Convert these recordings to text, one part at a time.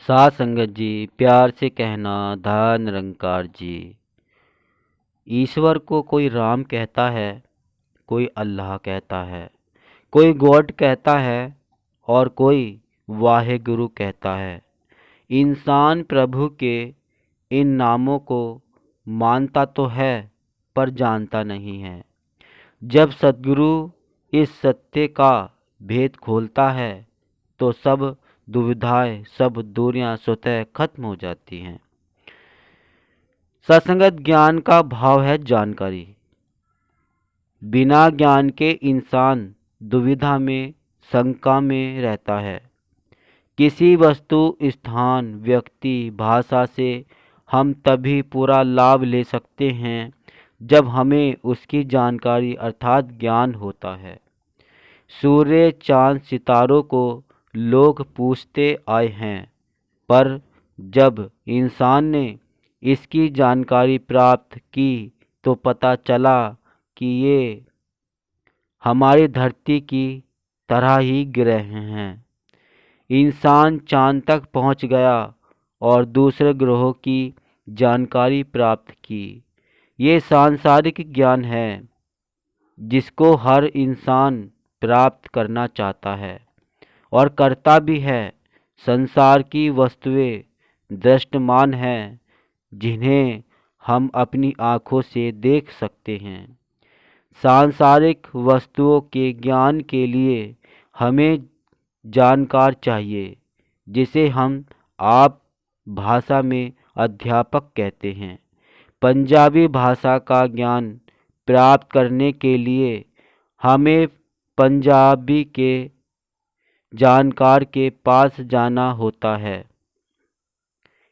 साथ संगत जी, प्यार से कहना धन निरंकार जी। ईश्वर को कोई राम कहता है, कोई अल्लाह कहता है, कोई गॉड कहता है और कोई वाहे गुरु कहता है। इंसान प्रभु के इन नामों को मानता तो है पर जानता नहीं है। जब सद्गुरु इस सत्य का भेद खोलता है तो सब दुविधाएं, सब दूरियां स्वतः खत्म हो जाती हैं। सत्संगत ज्ञान का भाव है जानकारी। बिना ज्ञान के इंसान दुविधा में, शंका में रहता है। किसी वस्तु, स्थान, व्यक्ति, भाषा से हम तभी पूरा लाभ ले सकते हैं जब हमें उसकी जानकारी अर्थात ज्ञान होता है। सूर्य, चांद, सितारों को लोग पूछते आए हैं, पर जब इंसान ने इसकी जानकारी प्राप्त की तो पता चला कि ये हमारी धरती की तरह ही ग्रह हैं। इंसान चांद तक पहुंच गया और दूसरे ग्रहों की जानकारी प्राप्त की। ये सांसारिक ज्ञान है जिसको हर इंसान प्राप्त करना चाहता है और करता भी है। संसार की वस्तुएं दृष्टमान हैं जिन्हें हम अपनी आँखों से देख सकते हैं। सांसारिक वस्तुओं के ज्ञान के लिए हमें जानकार चाहिए, जिसे हम आप भाषा में अध्यापक कहते हैं। पंजाबी भाषा का ज्ञान प्राप्त करने के लिए हमें पंजाबी के जानकार के पास जाना होता है।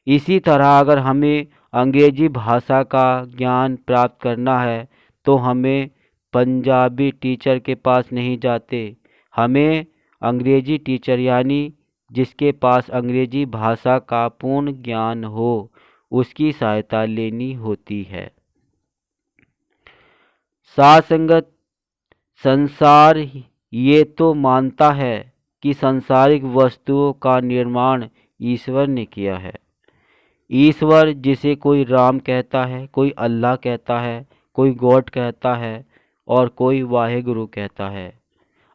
इसी तरह अगर हमें अंग्रेजी भाषा का ज्ञान प्राप्त करना है तो हमें पंजाबी टीचर के पास नहीं जाते, हमें अंग्रेजी टीचर यानी जिसके पास अंग्रेजी भाषा का पूर्ण ज्ञान हो उसकी सहायता लेनी होती है। साथ संगत संसार ये तो मानता है कि सांसारिक वस्तुओं का निर्माण ईश्वर ने किया है। ईश्वर जिसे कोई राम कहता है, कोई अल्लाह कहता है, कोई गॉड कहता है और कोई वाहेगुरु कहता है।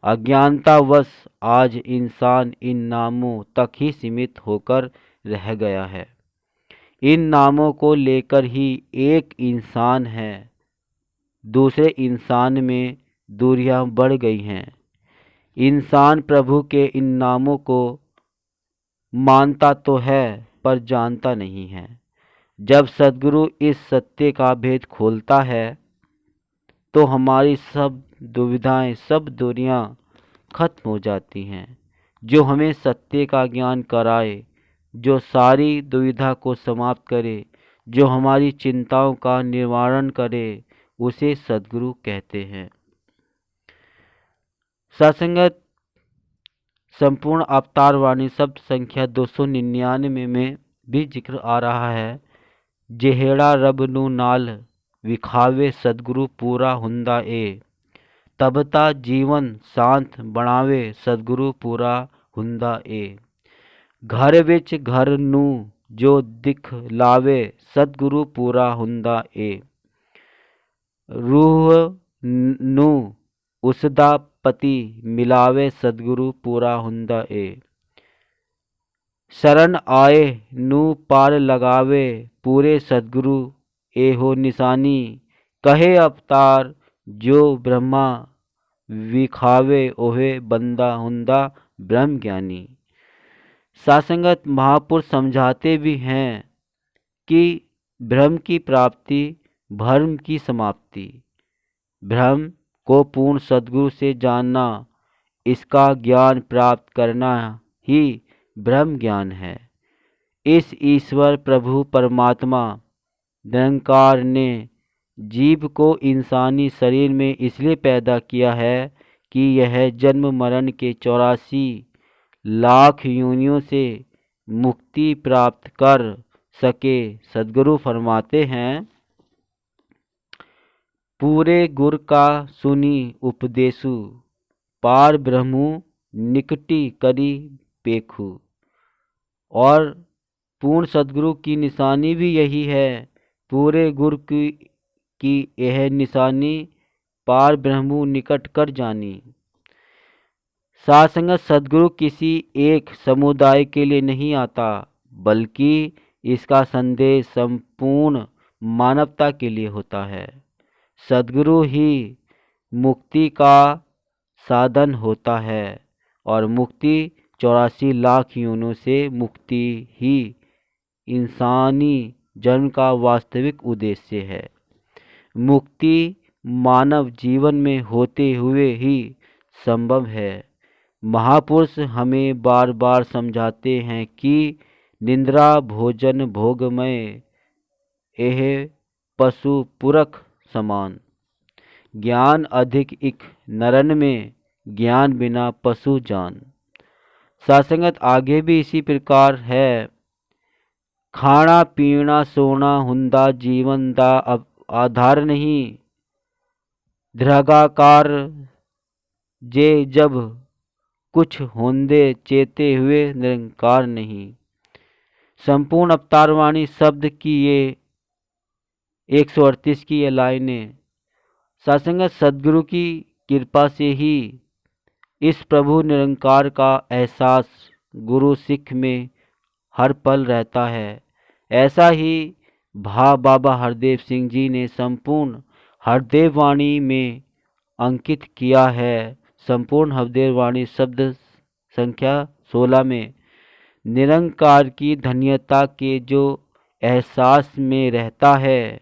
अज्ञानतावश आज इंसान इन नामों तक ही सीमित होकर रह गया है। इन नामों को लेकर ही एक इंसान है, दूसरे इंसान में दूरियां बढ़ गई हैं। इंसान प्रभु के इन नामों को मानता तो है पर जानता नहीं है। जब सद्गुरु इस सत्य का भेद खोलता है तो हमारी सब दुविधाएं, सब दूरियां खत्म हो जाती हैं। जो हमें सत्य का ज्ञान कराए, जो सारी दुविधा को समाप्त करे, जो हमारी चिंताओं का निवारण करे, उसे सद्गुरु कहते हैं। सत्संगत संपूर्ण अवतार वाणी शब्द संख्या 299 में भी जिक्र आ रहा है। जेहेड़ा रब नू नाल विखावे सदगुरु पूरा हुंदा ए, तबता जीवन शांत बनावे सदगुरु पूरा हुंदा ए। घर विच घर नू जो दिख लावे सदगुरु पूरा हुंदा ए। रूह नू उसदा पति मिलावे सदगुरु पूरा हुंदा ए। शरण आए नू पार लगावे पूरे सदगुरु एहो निशानी। कहे अवतार जो ब्रह्मा विखावे ओहे बंदा हुंदा ब्रह्म ज्ञानी। सासंगत महापुरुष समझाते भी हैं कि ब्रह्म की प्राप्ति भ्रम की समाप्ति। ब्रह्म को पूर्ण सद्गुरु से जानना, इसका ज्ञान प्राप्त करना ही ब्रह्म ज्ञान है। इस ईश्वर प्रभु परमात्मा निरंकार ने जीव को इंसानी शरीर में इसलिए पैदा किया है कि यह जन्म मरण के 84 लाख योनियों से मुक्ति प्राप्त कर सके। सद्गुरु फरमाते हैं, पूरे गुर का सुनी उपदेशु, पार ब्रह्मु निकटी करी पेखु। और पूर्ण सद्गुरु की निशानी भी यही है। पूरे गुरु की यह निशानी पार ब्रह्मु निकट कर जानी। साथ संगत सद्गुरु किसी एक समुदाय के लिए नहीं आता, बल्कि इसका संदेश संपूर्ण मानवता के लिए होता है। सद्गुरु ही मुक्ति का साधन होता है और मुक्ति 84 लाख योनियों से मुक्ति ही इंसानी जन्म का वास्तविक उद्देश्य है। मुक्ति मानव जीवन में होते हुए ही संभव है। महापुरुष हमें बार बार समझाते हैं कि निद्रा भोजन भोगमय यह पशु पुरख समान। ज्ञान अधिक इक नरन में, ज्ञान बिना पशु जान। सत्संगत आगे भी इसी प्रकार है। खाना पीना सोना हुंदा जीवन दा आधार नहीं, दृगाकार जे जब कुछ होंदे चेते हुए निरंकार नहीं। संपूर्ण अवतारवाणी शब्द की ये 138 की ये लाइनें सत्संगत सद्गुरु की कृपा से ही इस प्रभु निरंकार का एहसास गुरु सिख में हर पल रहता है। ऐसा ही भाव बाबा हरदेव सिंह जी ने संपूर्ण हरदेव वाणी में अंकित किया है। संपूर्ण हरदेव वाणी शब्द संख्या 16 में निरंकार की धन्यता के जो एहसास में रहता है,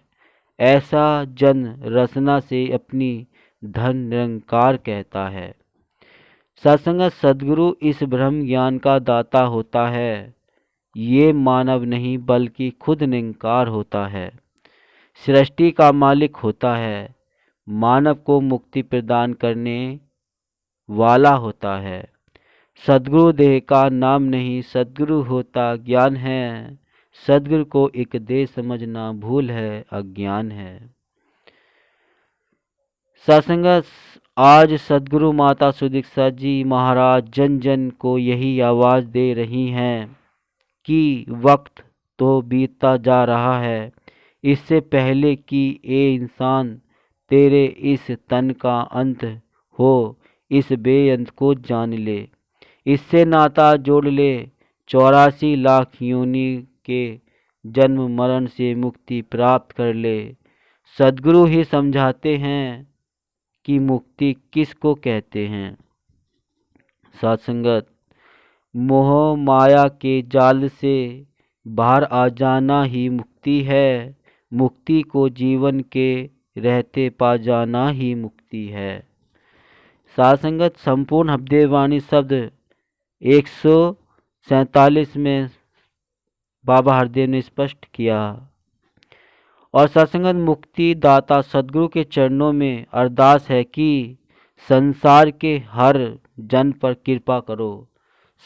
ऐसा जन रसना से अपनी धन निरंकार कहता है। सत्संगत सद्गुरु इस ब्रह्म ज्ञान का दाता होता है। ये मानव नहीं बल्कि खुद निरंकार होता है, सृष्टि का मालिक होता है, मानव को मुक्ति प्रदान करने वाला होता है। सद्गुरु देह का नाम नहीं, सद्गुरु होता ज्ञान है। सद्गुरु को एक देह समझना भूल है, अज्ञान है। सत्संगत आज सद्गुरु माता सुदीक्षा जी महाराज जन जन को यही आवाज़ दे रही हैं कि वक्त तो बीतता जा रहा है, इससे पहले कि ये इंसान तेरे इस तन का अंत हो, इस बेअंत को जान ले, इससे नाता जोड़ ले। 84 लाख योनि के जन्म मरण से मुक्ति प्राप्त कर ले। सद्गुरु ही समझाते हैं कि मुक्ति किसको कहते हैं। सत्संगत मोह माया के जाल से बाहर आ जाना ही मुक्ति है। मुक्ति को जीवन के रहते पा जाना ही मुक्ति है। सत्संगत संपूर्ण हरदेववाणी शब्द 147 में बाबा हरदेव ने स्पष्ट किया। और सत्संगत मुक्ति दाता सद्गुरु के चरणों में अरदास है कि संसार के हर जन पर कृपा करो,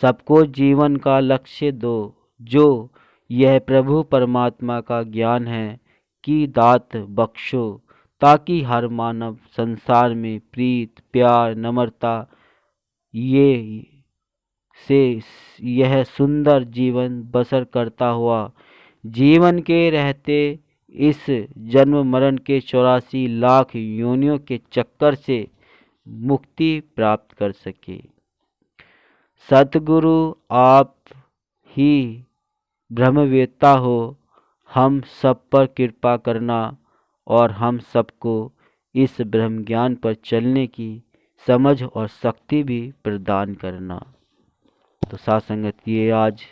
सबको जीवन का लक्ष्य दो, जो यह प्रभु परमात्मा का ज्ञान है कि दात बख्शो, ताकि हर मानव संसार में प्रीत प्यार नम्रता ये से यह सुंदर जीवन बसर करता हुआ जीवन के रहते इस जन्म मरण के 84 लाख योनियों के चक्कर से मुक्ति प्राप्त कर सके। सतगुरु आप ही ब्रह्मवेत्ता हो, हम सब पर कृपा करना और हम सबको इस ब्रह्म ज्ञान पर चलने की समझ और शक्ति भी प्रदान करना। तो सत्संगत ये आज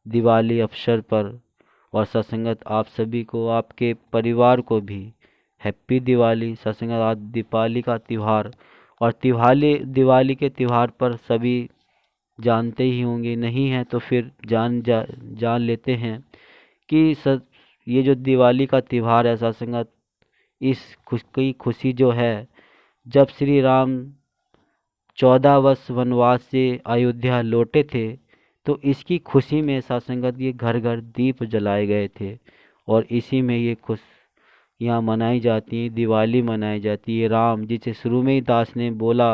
दिवाली अवसर पर और सत्संगत आप सभी को आपके परिवार को भी हैप्पी दिवाली। सत्संगत आज दीपावली का त्यौहार और दिवाली के त्यौहार पर सभी जानते ही होंगे, नहीं हैं तो फिर जान लेते हैं कि ये जो दिवाली का त्यौहार है सत्संगत, इस की खुशी जो है जब श्री राम 14 वर्ष वनवास से अयोध्या लौटे थे तो इसकी खुशी में सत्संगत ये घर घर दीप जलाए गए थे और इसी में ये यहाँ मनाई जाती है, दिवाली मनाई जाती है। राम जिसे शुरू में ही दास ने बोला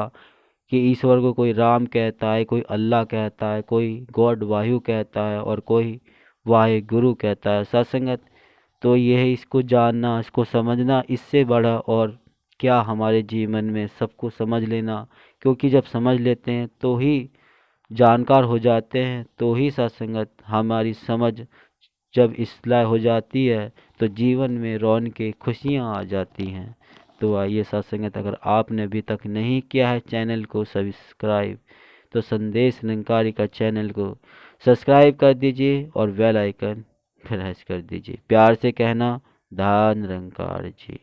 कि ईश्वर को कोई राम कहता है, कोई अल्लाह कहता है, कोई गॉड वायु कहता है और कोई वाहे गुरु कहता है। सत्संगत तो यह है, इसको जानना, इसको समझना, इससे बड़ा और क्या हमारे जीवन में सबको समझ लेना। क्योंकि जब समझ लेते हैं तो ही जानकार हो जाते हैं, तो ही सत्संगत हमारी समझ जब इस्लाह हो जाती है तो जीवन में रौनकें खुशियाँ आ जाती हैं। तो आइए सत्संगत, अगर आपने अभी तक नहीं किया है चैनल को सब्सक्राइब, तो संदेश निरंकारी का चैनल को सब्सक्राइब कर दीजिए और बेल आइकन प्रेस कर दीजिए। प्यार से कहना, धन निरंकार जी।